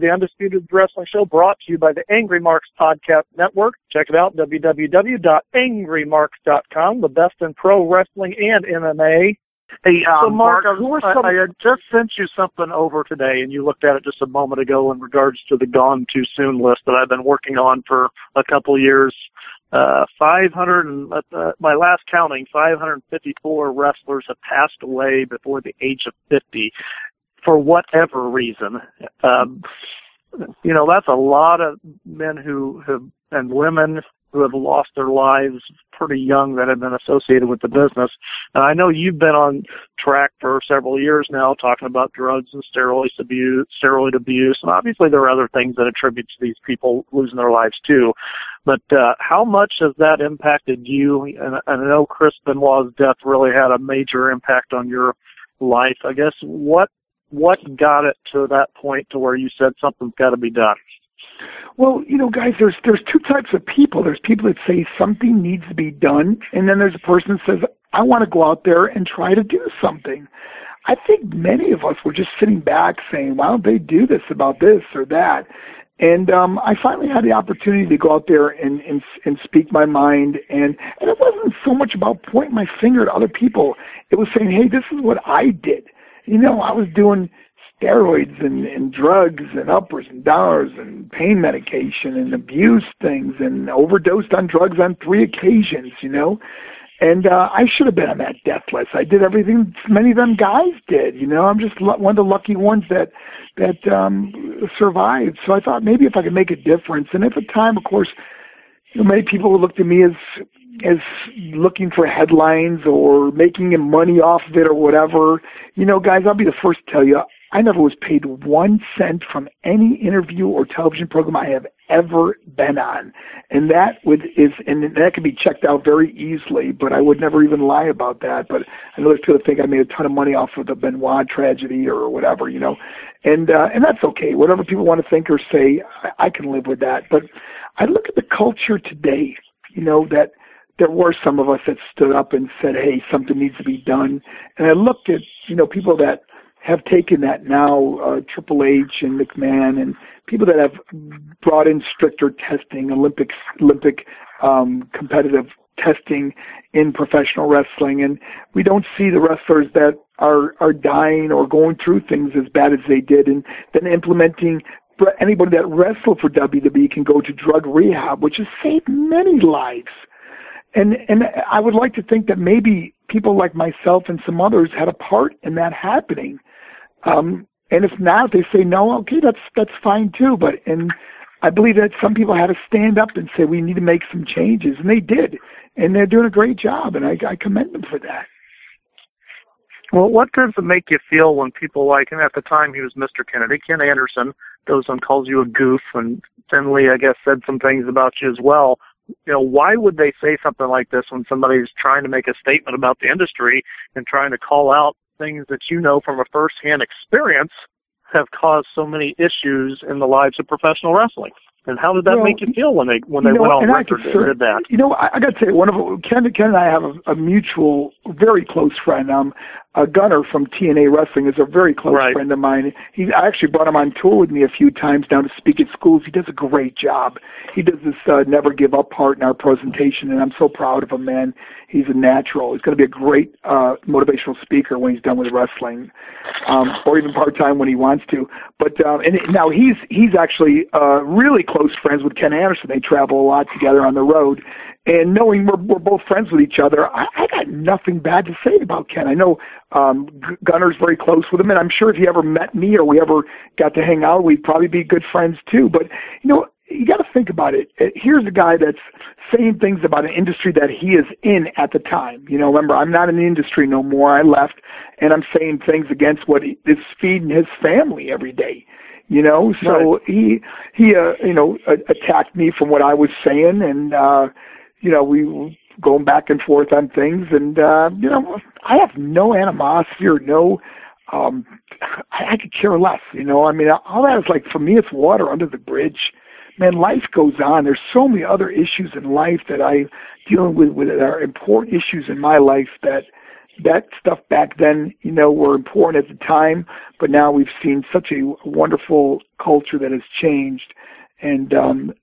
the Undisputed Wrestling Show, brought to you by the Angry Marks Podcast Network. Check it out, www.AngryMarks.com, the best in pro wrestling and MMA. Hey, so Mark, I had just sent you something over today, and you looked at it just a moment ago in regards to the Gone Too Soon list that I've been working on for a couple years. 500, and my last counting, 554 wrestlers have passed away before the age of 50 for whatever reason. That's a lot of men and women who have lost their lives pretty young that have been associated with the business. And I know you've been on track for several years now talking about drugs and steroid abuse, and obviously there are other things that attribute to these people losing their lives too. But how much has that impacted you? And I know Chris Benoit's death really had a major impact on your life. I guess what got it to that point to where you said something's got to be done? Well, guys, there's two types of people. There's people that say something needs to be done, and then there's a person that says, I want to go out there and try to do something. I think many of us were just sitting back saying, why don't they do this about this or that? And I finally had the opportunity to go out there and speak my mind, and it wasn't so much about pointing my finger at other people. It was saying, hey, this is what I did. I was doing steroids and drugs and uppers and downers and pain medication and abuse things and overdosed on drugs on 3 occasions, And I should have been on that death list. I did everything many of them guys did, I'm just one of the lucky ones that survived. So I thought maybe if I could make a difference. And at the time, of course, many people looked at me as looking for headlines or making money off of it or whatever. Guys, I'll be the first to tell you, I never was paid 1 cent from any interview or television program I have ever been on. And that can be checked out very easily, but I would never even lie about that. But I know there's people that think I made a ton of money off of the Benoit tragedy or whatever, and that's okay. Whatever people want to think or say, I can live with that. But I look at the culture today, that there were some of us that stood up and said, hey, something needs to be done. And I looked at, people that have taken that now, Triple H and McMahon, and people that have brought in stricter testing, Olympic competitive testing in professional wrestling, and we don't see the wrestlers that are dying or going through things as bad as they did, and then implementing anybody that wrestled for WWE can go to drug rehab, which has saved many lives. And I would like to think that maybe people like myself and some others had a part in that happening. And if not, they say no, okay, that's fine too. And I believe that some people had to stand up and say we need to make some changes, and they did, and they're doing a great job, and I commend them for that. Well, what does it make you feel when people like him? At the time, he was Mr. Kennedy, Ken Anderson, goes and calls you a goof, and Finley, I guess, said some things about you as well. Why would they say something like this when somebody's trying to make a statement about the industry and trying to call out things that from a first-hand experience have caused so many issues in the lives of professional wrestling? And how did that make you feel when they went on record and did that? I got to tell you, Ken and I have a mutual, very close friend. Gunner from TNA Wrestling is a very close friend of mine. I actually brought him on tour with me a few times down to speak at schools. He does a great job. He does this never give up part in our presentation, and I'm so proud of him, man. He's a natural. He's going to be a great motivational speaker when he's done with wrestling, or even part-time when he wants to. But and now he's actually really close friends with Ken Anderson. They travel a lot together on the road. And knowing we're both friends with each other, I got nothing bad to say about Ken. I know Gunner's very close with him, and I'm sure if he ever met me or we ever got to hang out, we'd probably be good friends too. But, you got to think about it. Here's a guy that's saying things about an industry that he is in at the time. Remember, I'm not in the industry no more. I left, and I'm saying things against what is feeding his family every day. So he attacked me from what I was saying, and we were going back and forth on things, and I have no animosity or no. I could care less. All that is for me, it's water under the bridge. Man, life goes on. There's so many other issues in life that I'm dealing with that are important issues in my life that that stuff back then, were important at the time, but now we've seen such a wonderful culture that has changed. And,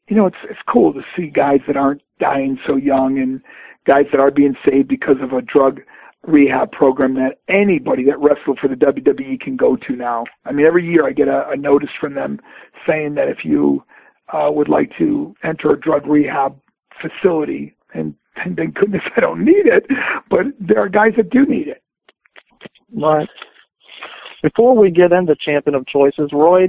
it's cool to see guys that aren't dying so young and guys that are being saved because of a drug rehab program that anybody that wrestled for the WWE can go to now. I mean, every year I get a notice from them saying that if you would like to enter a drug rehab facility, and thank goodness I don't need it, but there are guys that do need it. Right. Before we get into Champion of Choices, Roy,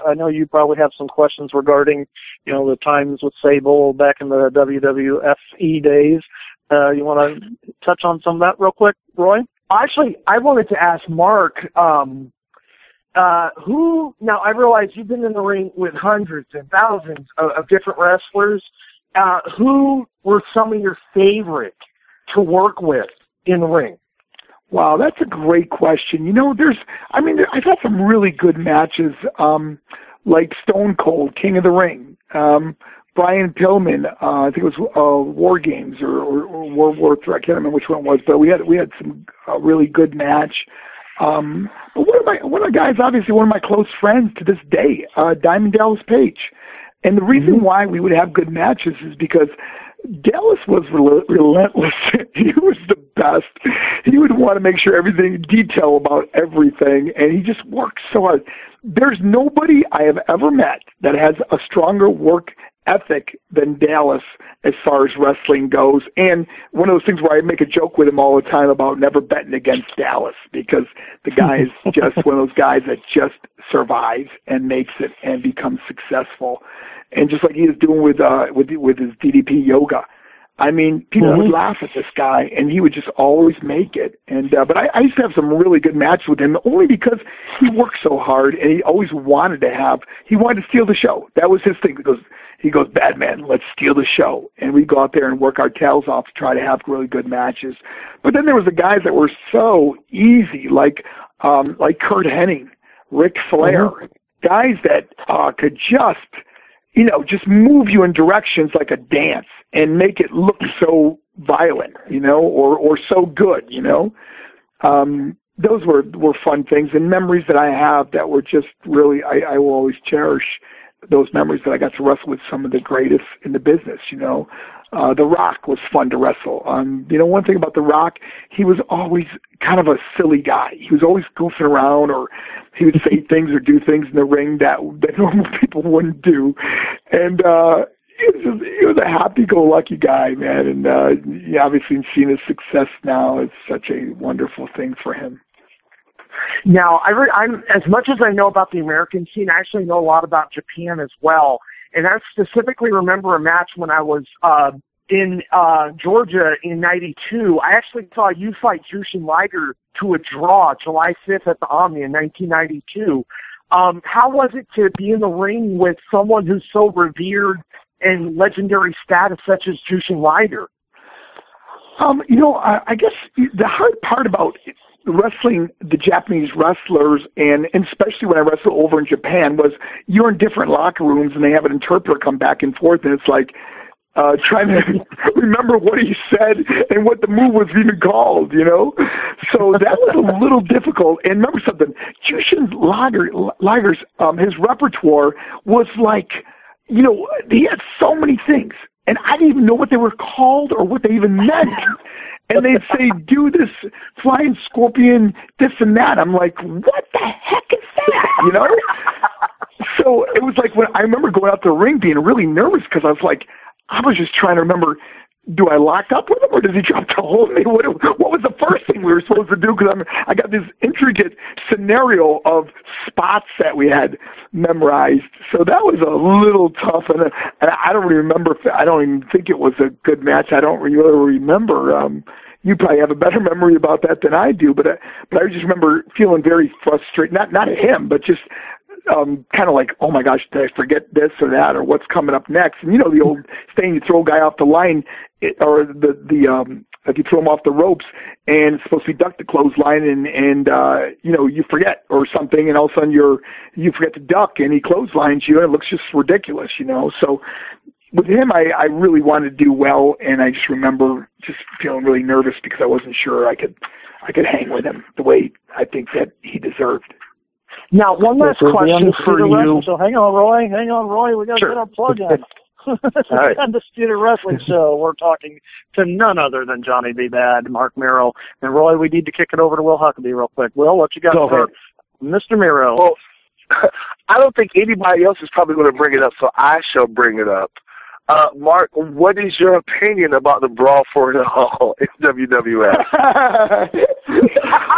I know you probably have some questions regarding, the times with Sable back in the WWFE days. You want to touch on some of that real quick, Roy? Actually, I wanted to ask Mark, now I realize you've been in the ring with hundreds and thousands of different wrestlers. Who were some of your favorite to work with in the ring? Wow, that's a great question. I've had some really good matches, like Stone Cold, King of the Ring, Brian Pillman, I think it was War Games or World War III. I can't remember which one it was, but we had some really good match. But one of the guys, obviously one of my close friends to this day, Diamond Dallas Page. And the reason why we would have good matches is because Dallas was relentless. He was the best. He would want to make sure detail about everything, and he just worked so hard. There's nobody I have ever met that has a stronger work ethic than Dallas as far as wrestling goes. And one of those things where I make a joke with him all the time about never betting against Dallas, because the guy is just one of those guys that just survives and makes it and becomes successful. And just like he is doing with his DDP yoga. I mean, people would laugh at this guy, and he would just always make it. And but I used to have some really good matches with him, only because he worked so hard, and he always wanted to steal the show. That was his thing. He goes, bad man, let's steal the show. And we go out there and work our tails off to try to have really good matches. But then there was the guys that were so easy, like Kurt Hennig, Ric Flair, guys that could just move you in directions like a dance and make it look so violent, or so good, Those were fun things and memories that I have that were just really, I will always cherish those memories that I got to wrestle with some of the greatest in the business, The Rock was fun to wrestle. One thing about The Rock, he was always kind of a silly guy. He was always goofing around, or he would say things or do things in the ring that normal people wouldn't do. And he was a happy-go-lucky guy, man. And obviously seeing his success now is such a wonderful thing for him. Now, I'm as much as I know about the American scene, I actually know a lot about Japan as well. And I specifically remember a match when I was in Georgia in '92. I actually saw you fight Jushin Liger to a draw July 5th at the Omni in 1992. How was it to be in the ring with someone who's so revered and legendary status such as Jushin Liger? I guess the hard part about wrestling the Japanese wrestlers, and especially when I wrestled over in Japan, was you're in different locker rooms and they have an interpreter come back and forth, and it's like trying to remember what he said and what the move was even called, So that was a little difficult. And remember something, Jushin Liger's his repertoire was like, he had so many things, and I didn't even know what they were called or what they even meant. And they'd say, do this flying scorpion, this and that. I'm like, what the heck is that? So it was like when I remember going out to the ring being really nervous, because I was just trying to remember, do I lock up with him or does he drop to hold me? What was the first thing we were supposed to do? Because I got this intricate scenario of spots that we had memorized. So that was a little tough. And I don't really remember. I don't even think it was a good match. I don't really remember. You probably have a better memory about that than I do. But I just remember feeling very frustrated. Not at him, but just kind of like, oh my gosh, did I forget this or that, or what's coming up next? And the old saying, you throw a guy off the line, or if you throw him off the ropes and it's supposed to be duck the clothesline, and you forget or something, and all of a sudden you forget to duck and he clotheslines you, and it looks just ridiculous, So with him, I really wanted to do well, and I just remember just feeling really nervous because I wasn't sure I could hang with him the way I think that he deserved. Now, one last question for you. So hang on, Roy. We got to get our plug in. Right. Undisputed Wrestling Show. We're talking to none other than Johnny B. Bad, Marc Mero, and Roy. We need to kick it over to Will Huckabee real quick. Will, what you got for Mr. Mero? Well, I don't think anybody else is probably going to bring it up, so I shall bring it up. Mark, what is your opinion about the brawl for it all in WWF?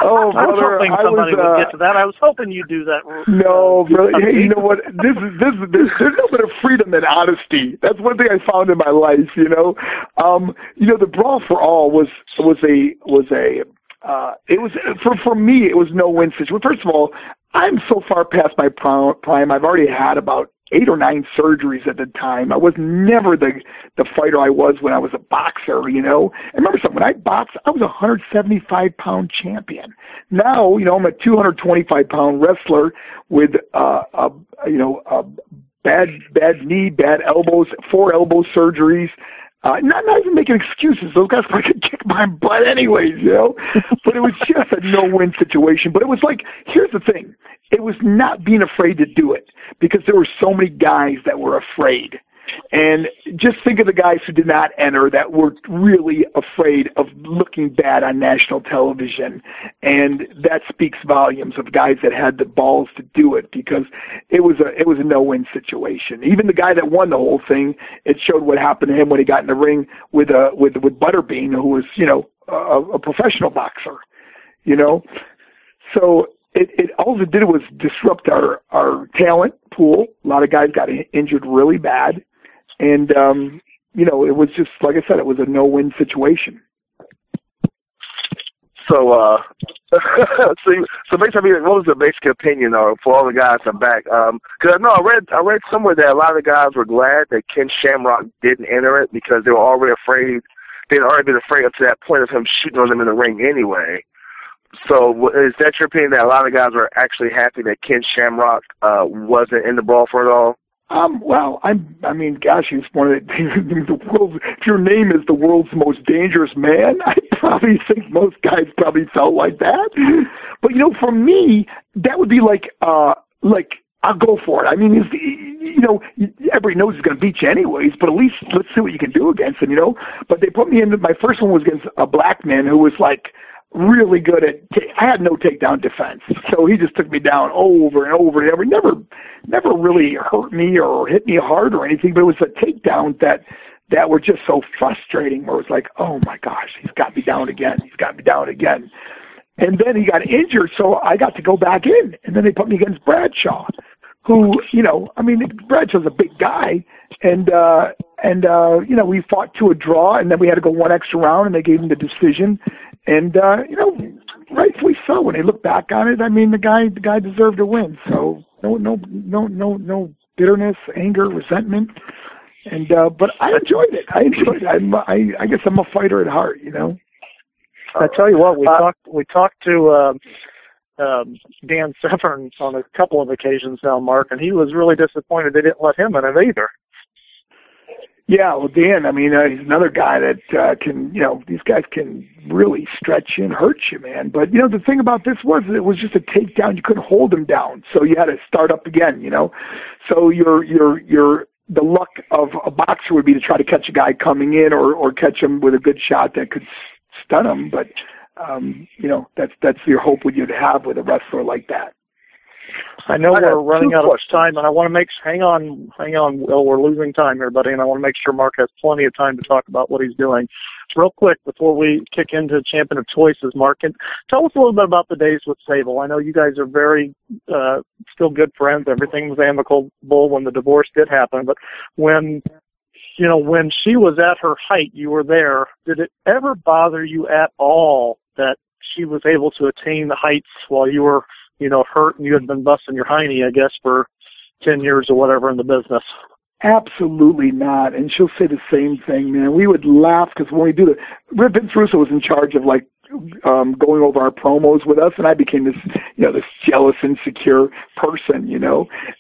Oh, I was hoping somebody would get to that. I was hoping you'd do that. No, really. Hey, you know what? There's no bit of freedom and honesty. That's one thing I found in my life. The brawl for all was for me. It was no win situation. First of all, I'm so far past my prime. I've already had about 8 or 9 surgeries at the time. I was never the fighter I was when I was a boxer, And remember something, when I boxed, I was a 175-pound champion. Now, I'm a 225-pound wrestler with, bad knee, bad elbows, 4 elbow surgeries. Not even making excuses. Those guys probably could kick my butt anyways, But it was just a no-win situation. But it was like, here's the thing. It was not being afraid to do it because there were so many guys that were afraid. And just think of the guys who did not enter that were really afraid of looking bad on national television. And that speaks volumes of guys that had the balls to do it because it was a no-win situation. Even the guy that won the whole thing, it showed what happened to him when he got in the ring with Butterbean, who was, a professional boxer, So it all it did was disrupt our talent pool. A lot of guys got injured really bad. And, it was just, like I said, it was a no-win situation. So basically, what was the basic opinion for all the guys I'm back? Because I read somewhere that a lot of the guys were glad that Ken Shamrock didn't enter it because they were already afraid. They'd already been afraid up to that point of him shooting on them in the ring anyway. So is that your opinion that a lot of guys were actually happy that Ken Shamrock wasn't in the brawl for it all? Well, gosh, he's one of the world's, if your name is the world's most dangerous man, I probably think most guys probably felt like that. But, for me, that would be like, I'll go for it. I mean, everybody knows he's going to beat you anyways, but at least let's see what you can do against him, But they put me in, my first one was against a black man who was like, really good I had no takedown defense. So he just took me down over and over and over. Never really hurt me or hit me hard or anything, but it was a takedown that were just so frustrating where it was like, oh my gosh, he's got me down again. And then he got injured, so I got to go back in. And then they put me against Bradshaw, who, Bradshaw's a big guy. And we fought to a draw, and then we had to go one extra round, and they gave him the decision. And, rightfully so. When they look back on it, the guy deserved to win. So no bitterness, anger, resentment. And, but I enjoyed it. I guess I'm a fighter at heart, I tell you what, we talked to, Dan Severance on a couple of occasions now, Mark, and he was really disappointed they didn't let him in it either. Yeah, well, Dan, he's another guy that can, these guys can really stretch you and hurt you, man. But, the thing about this was it was just a takedown. You couldn't hold him down, so you had to start up again, So the luck of a boxer would be to try to catch a guy coming in or catch him with a good shot that could stun him. But, that's your hope you'd have with a wrestler like that. I know we're running out of time, and I want to hang on, Will. We're losing time here, buddy, and I want to make sure Mark has plenty of time to talk about what he's doing. Real quick, before we kick into Champion of Choices, Mark, and tell us a little bit about the days with Sable. I know you guys are very, still good friends. Everything was amicable when the divorce did happen, but when she was at her height, you were there. Did it ever bother you at all that she was able to attain the heights while you were hurt and you had been busting your hiney, I guess, for 10 years or whatever in the business? Absolutely not. And she'll say the same thing, man. We would laugh because when we do Vince Russo was in charge of going over our promos with us, and I became this, this jealous, insecure person,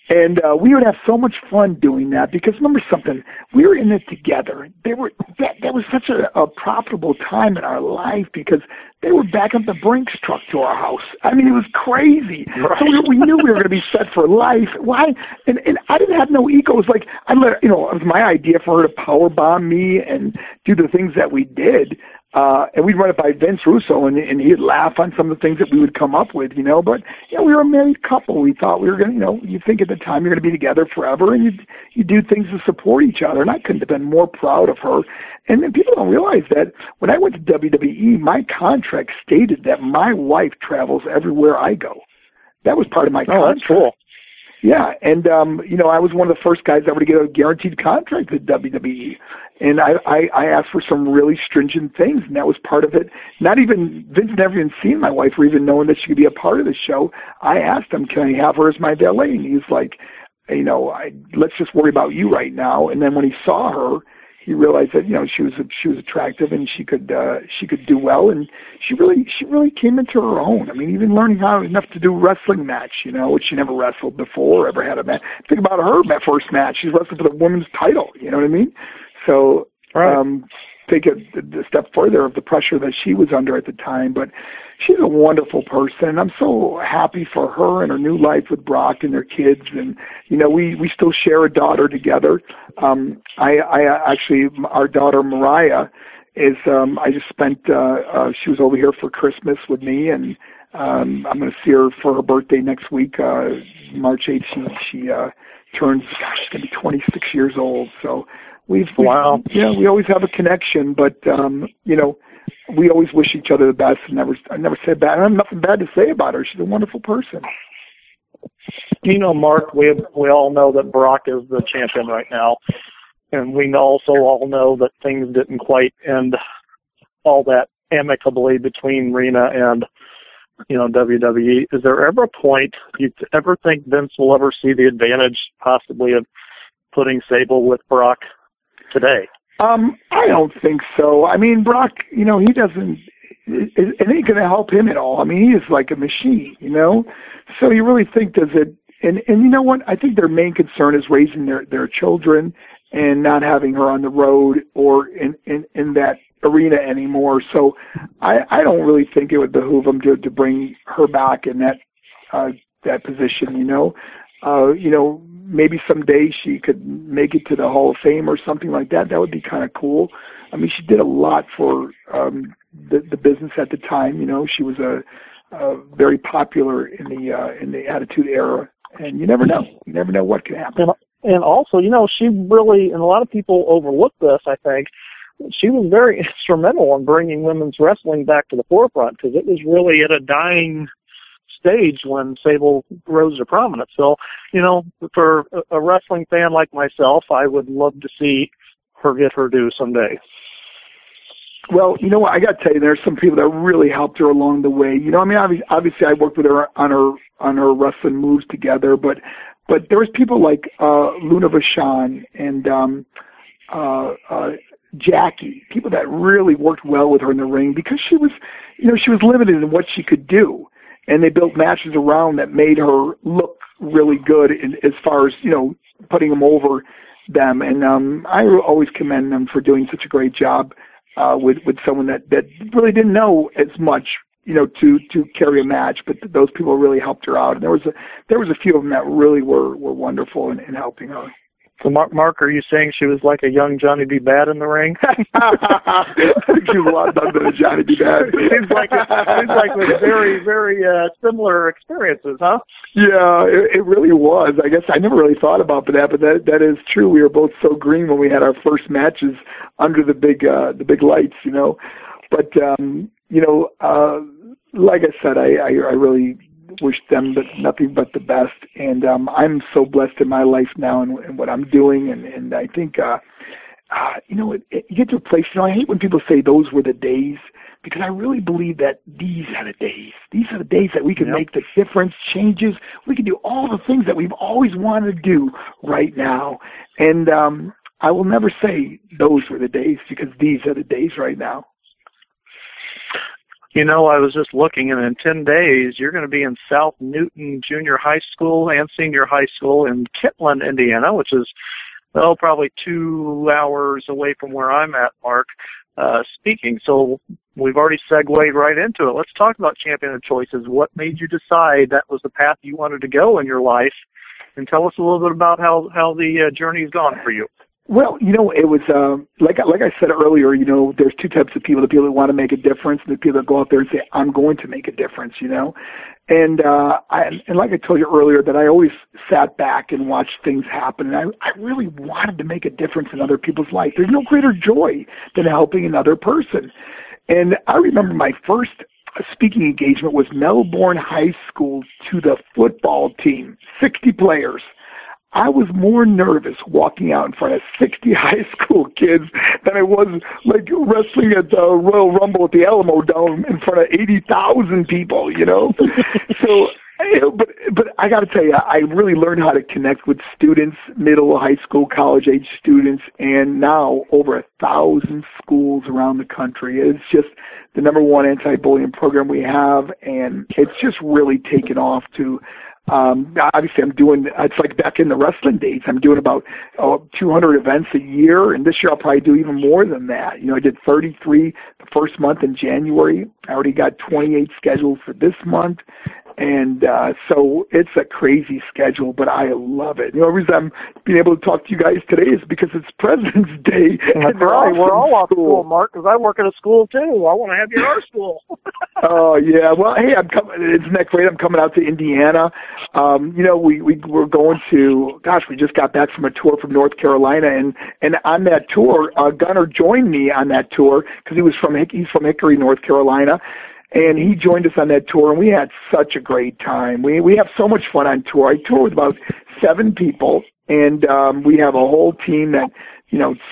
and we would have so much fun doing that because remember something, we were in it together. That was such a profitable time in our life because they were backing up the Brinks truck to our house. I mean, it was crazy. Right. So we knew we were going to be set for life. Why? And I didn't have no ego. It was like, it was my idea for her to power bomb me and do the things that we did. And we'd run it by Vince Russo, and he'd laugh on some of the things that we would come up with, But, we were a married couple. We thought we were going to, you think at the time you're going to be together forever, and you do things to support each other. And I couldn't have been more proud of her. And people don't realize that when I went to WWE, my contract stated that my wife travels everywhere I go. That was part of my contract. Oh, that's cool. Yeah, and I was one of the first guys ever to get a guaranteed contract with WWE, and I asked for some really stringent things, and that was part of it. Not even Vince never even seen my wife or even knowing that she could be a part of the show. I asked him, "Can I have her as my valet?" And he's like, "Let's just worry about you right now." And then when he saw her, he realized that she was attractive and she could do well, and she really came into her own. I mean, even learning how enough to do a wrestling match, which she never wrestled before, ever had a match. Think about her first match; she's wrestled for the women's title. You know what I mean? So take a step further of the pressure that she was under at the time, but she's a wonderful person. I'm so happy for her and her new life with Brock and their kids. And, we still share a daughter together. I actually, our daughter Mariah is, I just spent, she was over here for Christmas with me, and I'm going to see her for her birthday next week, March 8th. She turns, she's going to be 26 years old. So we always have a connection, but, we always wish each other the best and I never say bad. I have nothing bad to say about her. She's a wonderful person. Mark, we all know that Brock is the champion right now. And we also all know that things didn't quite end all that amicably between Rena and, WWE. Is there ever a point you ever think Vince will ever see the advantage possibly of putting Sable with Brock today? I don't think so. I mean, Brock, he doesn't, it ain't going to help him at all. I mean, he is like a machine, So you really think does it, and you know what? I think their main concern is raising their children and not having her on the road or in that arena anymore. So I don't really think it would behoove them to bring her back in that position, Maybe someday she could make it to the Hall of Fame or something like that. That would be kind of cool. I mean, she did a lot for the business at the time. She was a very popular in the Attitude Era, and you never know. You never know what can happen. And also, she really, and a lot of people overlook this, I think, she was very instrumental in bringing women's wrestling back to the forefront because it was really at a dying stage when Sable rose to prominence. So, for a wrestling fan like myself, I would love to see her get her due someday. Well, you know what? I got to tell you, there's some people that really helped her along the way. I mean, obviously I worked with her on her wrestling moves together, but there was people like Luna Vachon and Jackie, people that really worked well with her in the ring because she was limited in what she could do. And they built matches around that made her look really good as far as, putting them over them. And I always commend them for doing such a great job with someone that really didn't know as much, to carry a match, but those people really helped her out. And there was a few of them that really were wonderful in helping her. So, Mark, are you saying she was like a young Johnny B. Bad in the ring? I think she was a lot better than a Johnny B. Bad. Seems like with very, very similar experiences, huh? Yeah, it really was. I guess I never really thought about that, but that is true. We were both so green when we had our first matches under the big lights, But like I said, I really wish them nothing but the best, and I'm so blessed in my life now and what I'm doing, and I think you get to a place. I hate when people say those were the days, because I really believe that these are the days. These are the days that we can make the difference, changes. We can do all the things that we've always wanted to do right now, and I will never say those were the days, because these are the days right now. You know, I was just looking, and in 10 days, you're going to be in South Newton Junior High School and Senior High School in Kitland, Indiana, which is, probably 2 hours away from where I'm at, Mark, speaking. So we've already segued right into it. Let's talk about Champion of Choices. What made you decide that was the path you wanted to go in your life? And tell us a little bit about how the journey's gone for you. Well, it was like I said earlier. There's two types of people: the people that want to make a difference, and the people that go out there and say, "I'm going to make a difference." And like I told you earlier, that I always sat back and watched things happen, and I really wanted to make a difference in other people's life. There's no greater joy than helping another person. And I remember my first speaking engagement was Melbourne High School to the football team, 60 players. I was more nervous walking out in front of 60 high school kids than I was like wrestling at the Royal Rumble at the Alamo Dome in front of 80,000 people, So, but I got to tell you, I really learned how to connect with students, middle, high school, college age students, and now over 1,000 schools around the country. It's just the number one anti-bullying program we have, and it's just really taken off to. Obviously, it's like back in the wrestling days, I'm doing about 200 events a year, and this year I'll probably do even more than that. I did 33 the first month in January. I already got 28 scheduled for this month. And so it's a crazy schedule, but I love it. The reason I'm being able to talk to you guys today is because it's President's Day. That's right. We're all off school, Mark, because I work at a school, too. I want to have you at our school. Oh, yeah. Well, hey, isn't that great? I'm coming out to Indiana. We're going to, we just got back from a tour from North Carolina, and on that tour, Gunnar joined me on that tour because he's from Hickory, North Carolina. And he joined us on that tour, and we had such a great time. We have so much fun on tour. I tour with about 7 people, and we have a whole team that,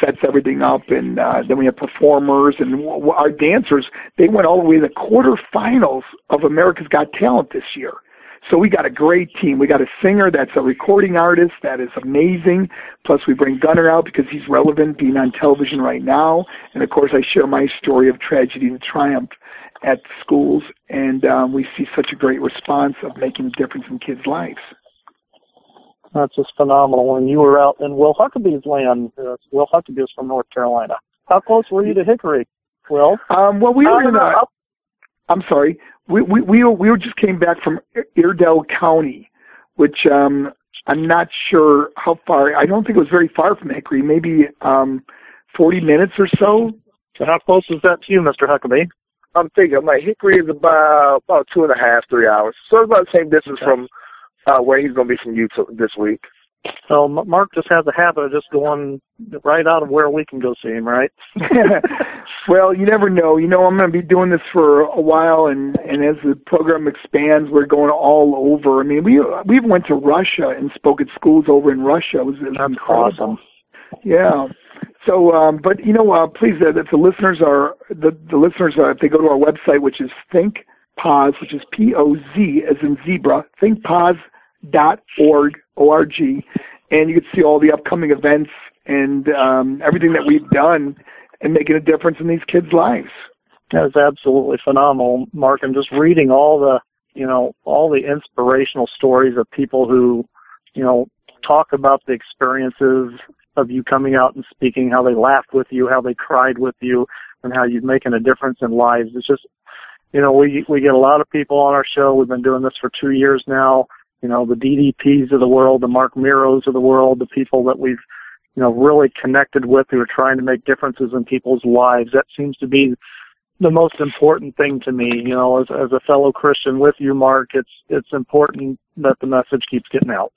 sets everything up, and then we have performers, and our dancers, they went all the way to the quarterfinals of America's Got Talent this year. So we got a great team. We got a singer that's a recording artist that is amazing. Plus we bring Gunnar out because he's relevant, being on television right now. And, of course, I share my story of tragedy and triumph at schools, and we see such a great response of making a difference in kids' lives. That's just phenomenal. When you were out in Will Huckabee's land, Will Huckabee is from North Carolina. How close were you to Hickory, Will? Well, we were in I'm sorry. We just came back from Iredell County, which I'm not sure how far. I don't think it was very far from Hickory, maybe 40 minutes or so. So how close is that to you, Mr. Huckabee? I'm thinking, Hickory is about 2.5, 3 hours. So it's about the same distance from where he's going to be from you this week. So Mark just has a habit of just going right out of where we can go see him, right? Well, you never know. I'm going to be doing this for a while, and as the program expands, we're going all over. I mean, we even went to Russia and spoke at schools over in Russia. It was incredible. Awesome. Yeah. So, but please, if the listeners if they go to our website, which is ThinkPoz, which is P-O-Z as in zebra, thinkpoz.org, O-R-G, and you can see all the upcoming events and everything that we've done and making a difference in these kids' lives. That is absolutely phenomenal, Mark. I'm just reading all the inspirational stories of people who, talk about the experiences of you coming out and speaking, how they laughed with you, how they cried with you, and how you're making a difference in lives. It's just, we get a lot of people on our show. We've been doing this for 2 years now. The DDPs of the world, the Marc Meros of the world, the people that we've, really connected with who are trying to make differences in people's lives. That seems to be the most important thing to me. As a fellow Christian with you, Mark, it's important that the message keeps getting out.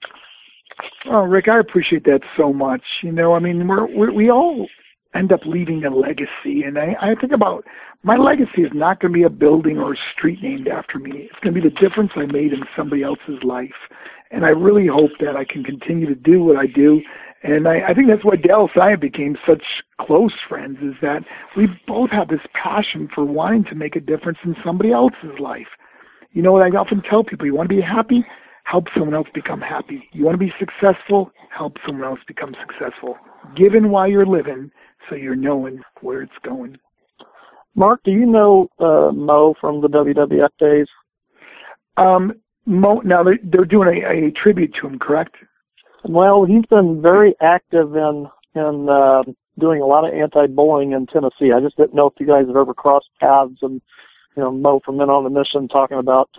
Oh, Rick, I appreciate that so much. We all end up leaving a legacy, and I think about my legacy is not going to be a building or a street named after me. It's going to be the difference I made in somebody else's life, and I really hope that I can continue to do what I do. And I think that's why Dallas and I became such close friends, is that we both have this passion for wanting to make a difference in somebody else's life. What I often tell people, you want to be happy? Help someone else become happy. You want to be successful? Help someone else become successful. Giving while you're living, so you're knowing where it's going. Mark, do you know Mo from the WWF days? Mo, now they're doing a tribute to him, correct? Well, he's been very active in doing a lot of anti-bullying in Tennessee. I just didn't know if you guys have ever crossed paths, and Mo from Men on a Mission talking about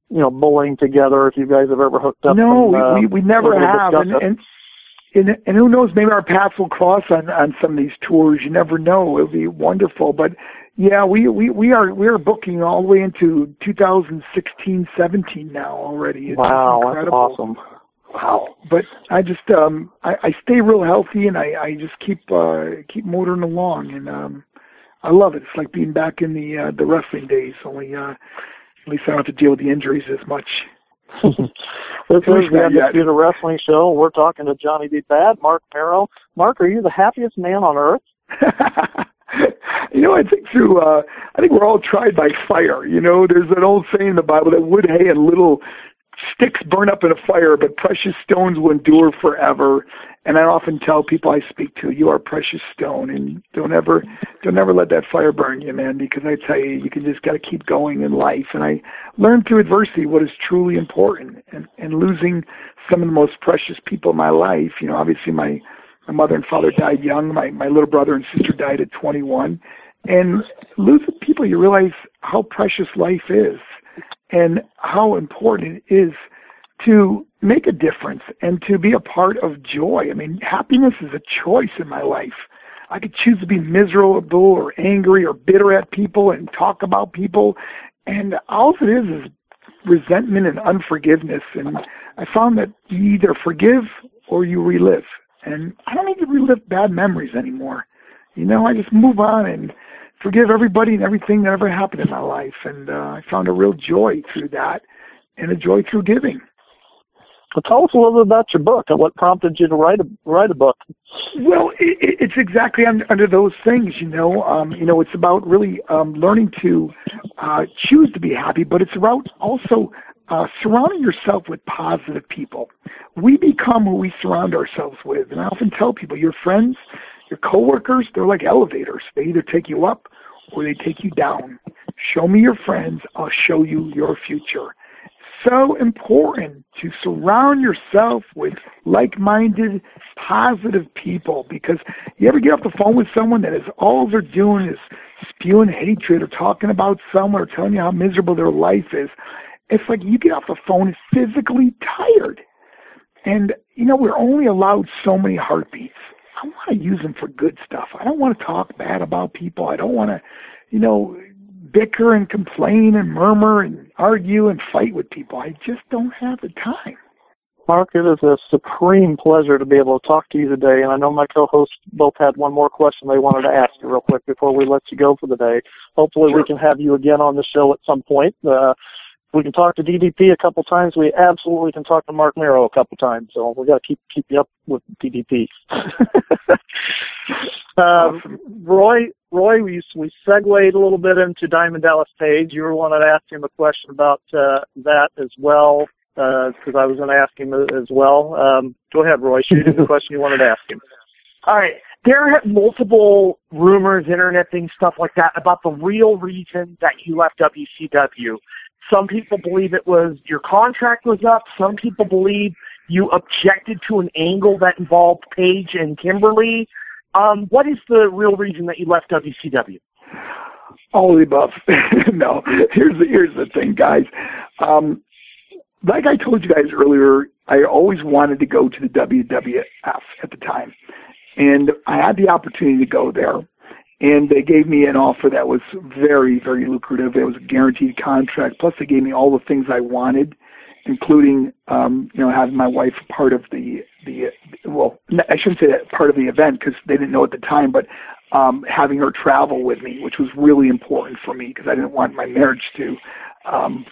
bullying together. If you guys have ever hooked up? No, we never have, and who knows? Maybe our paths will cross on some of these tours. You never know. It'll be wonderful, but. Yeah, we are booking all the way into 2016-17 now already. It's incredible. That's awesome. Wow, but I just I stay real healthy, and I just keep motoring along, and I love it. It's like being back in the wrestling days. Only at least I don't have to deal with the injuries as much. This is the Undisputed Wrestling Show. We're talking to Johnny B. Bad, Marc Mero. Mark, are you the happiest man on earth? I think we're all tried by fire. There's an old saying in the Bible that wood, hay, and little sticks burn up in a fire, but precious stones will endure forever. And I often tell people I speak to, you are a precious stone, and don't ever let that fire burn you, man, because I tell you, you can just got to keep going in life. And I learned through adversity what is truly important, and losing some of the most precious people in my life. Obviously my mother and father died young. My little brother and sister died at 21. And losing people, you realize how precious life is and how important it is to make a difference and to be a part of joy. I mean, happiness is a choice in my life. I could choose to be miserable or angry or bitter at people and talk about people. And all it is resentment and unforgiveness. And I found that you either forgive or you relive. And I don't need to relive bad memories anymore. I just move on and forgive everybody and everything that ever happened in my life. And I found a real joy through that and a joy through giving. Well, tell us a little bit about your book and what prompted you to write a book. Well, it's exactly under those things, it's about really learning to choose to be happy, but it's about also surrounding yourself with positive people. We become who we surround ourselves with. And I often tell people, your friends, your coworkers, they're like elevators. They either take you up or they take you down. Show me your friends, I'll show you your future. So important to surround yourself with like-minded, positive people, because you ever get off the phone with someone that is all they're doing is spewing hatred or talking about someone or telling you how miserable their life is. It's like you get off the phone physically tired. And, we're only allowed so many heartbeats. I want to use them for good stuff. I don't want to talk bad about people. I don't want to, bicker and complain and murmur and argue and fight with people. I just don't have the time. Mark, it is a supreme pleasure to be able to talk to you today. And I know my co-hosts both had one more question they wanted to ask you real quick before we let you go for the day. Hopefully we can have you again on the show at some point. We can talk to DDP a couple times. We absolutely can talk to Marc Mero a couple times. So we got to keep you up with DDP. Roy, we segued a little bit into Diamond Dallas Page. You were wanting to ask him a question about that as well, because I was going to ask him as well. Go ahead, Roy. Shoot the question you wanted to ask him. All right. There are multiple rumors, internet things, stuff like that, about the real reason that you left WCW. Some people believe it was your contract was up. Some people believe you objected to an angle that involved Paige and Kimberly. What is the real reason that you left WCW? All of the above. No, here's the thing, guys. Like I told you guys earlier, I always wanted to go to the WWF at the time. And I had the opportunity to go there. And they gave me an offer that was very, very lucrative. It was a guaranteed contract. Plus, they gave me all the things I wanted, including, having my wife part of well, I shouldn't say that part of the event because they didn't know at the time, but having her travel with me, which was really important for me because I didn't want my marriage to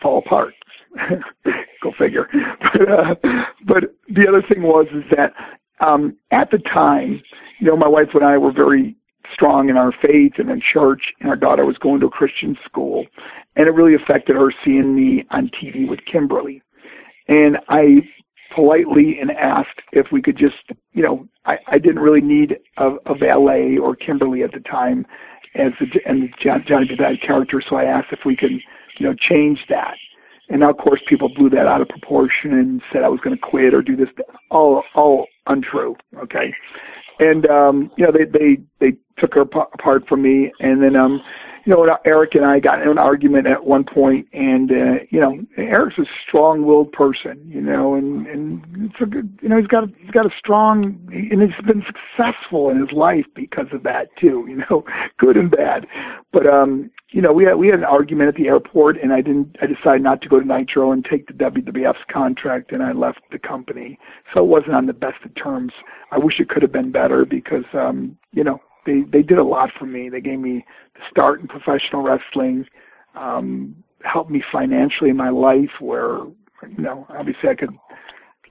fall apart. Go figure. But the other thing is that at the time, my wife and I were very strong in our faith and in church, and our daughter was going to a Christian school, and it really affected her seeing me on TV with Kimberly. And I politely asked if we could just, I didn't really need a valet or Kimberly at the time, as the Johnny the Bad character. So I asked if we could, change that. And now, of course, people blew that out of proportion and said I was going to quit or do this. All untrue. Okay. And they took her apart from me, and then Eric and I got in an argument at one point, and Eric's a strong-willed person, and it's a good, he's got a strong, and he's been successful in his life because of that too, good and bad. But we had an argument at the airport, and I decided not to go to Nitro and take the WWF's contract, and I left the company. So it wasn't on the best of terms. I wish it could have been better because they did a lot for me. They gave me the start in professional wrestling, helped me financially in my life where, obviously I could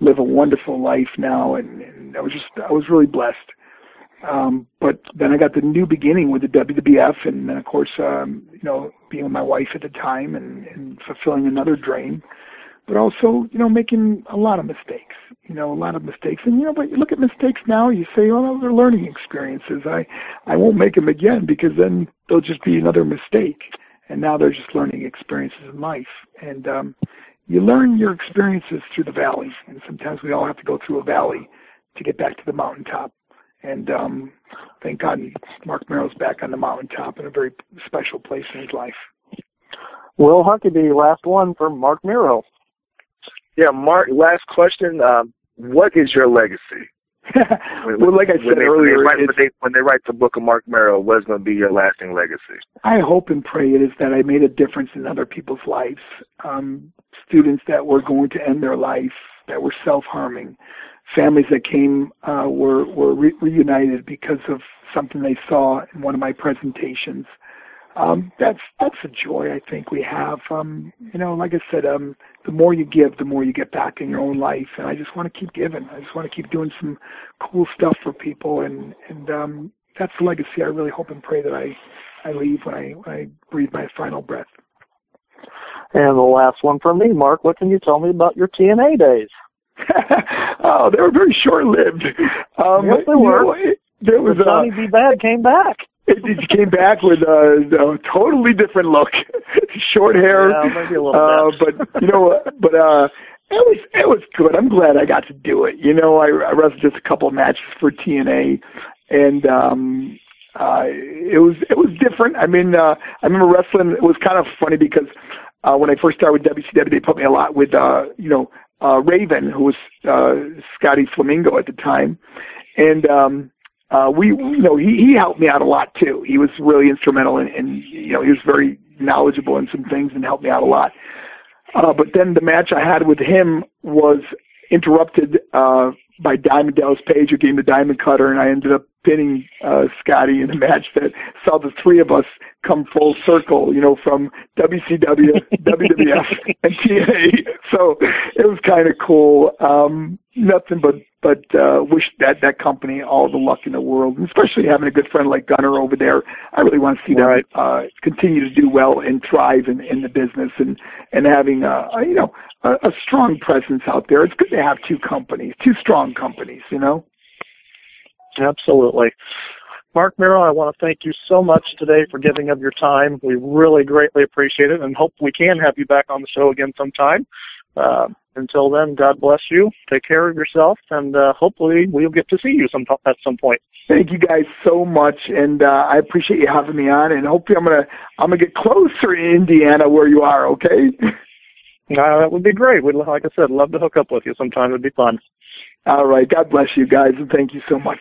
live a wonderful life now, and I was really blessed. But then I got the new beginning with the WWF, and of course, being with my wife at the time and fulfilling another dream, but also, making a lot of mistakes, And, but you look at mistakes now, you say, oh, they're learning experiences. I won't make them again because then they'll just be another mistake. And now they're just learning experiences in life. And you learn your experiences through the valley. And sometimes we all have to go through a valley to get back to the mountaintop. And thank God Marc Mero's back on the mountaintop in a very special place in his life. Will Huckabee, last one from Marc Mero. Yeah, Mark, last question. What is your legacy? Well, like I said earlier, when they write the book of Marc Mero, what's going to be your lasting legacy? I hope and pray it is that I made a difference in other people's lives. Students that were going to end their life, that were self-harming, families that came were reunited because of something they saw in one of my presentations. That's a joy I think we have. Like I said, the more you give, the more you get back in your own life. And I just want to keep giving. I just want to keep doing some cool stuff for people. And that's the legacy I really hope and pray that I leave when I breathe my final breath. And the last one from me, Mark, what can you tell me about your TNA days? Oh, they were very short-lived. Yes, they were. There was Johnny B. Bad came back. It came back with a totally different look, short hair. Yeah, maybe a little bit. It was good. I'm glad I got to do it. I wrestled just a couple of matches for TNA, and it was different. I mean, I remember wrestling. It was kind of funny because when I first started with WCW, they put me a lot with Raven, who was Scotty Flamingo at the time, and he helped me out a lot too. He was really instrumental and he was very knowledgeable in some things and helped me out a lot. But then the match I had with him was interrupted by Diamond Dallas Page, who gave me the Diamond Cutter, and I ended up pinning Scotty in a match that saw the three of us come full circle, from WCW, WWF, and TNA. So it was kind of cool. Nothing but wish that company all the luck in the world, and especially having a good friend like Gunner over there. I really want to see them continue to do well and thrive in the business, and having a strong presence out there. It's good to have two strong companies, Absolutely. Marc Mero, I want to thank you so much today for giving of your time. We really greatly appreciate it and hope we can have you back on the show again sometime. Until then, God bless you. Take care of yourself, and hopefully we'll get to see you at some point. Thank you guys so much, and I appreciate you having me on, and hopefully I'm gonna get closer in Indiana where you are, okay? That would be great. We'd, like I said, love to hook up with you sometime. It'd be fun. All right. God bless you guys, and thank you so much.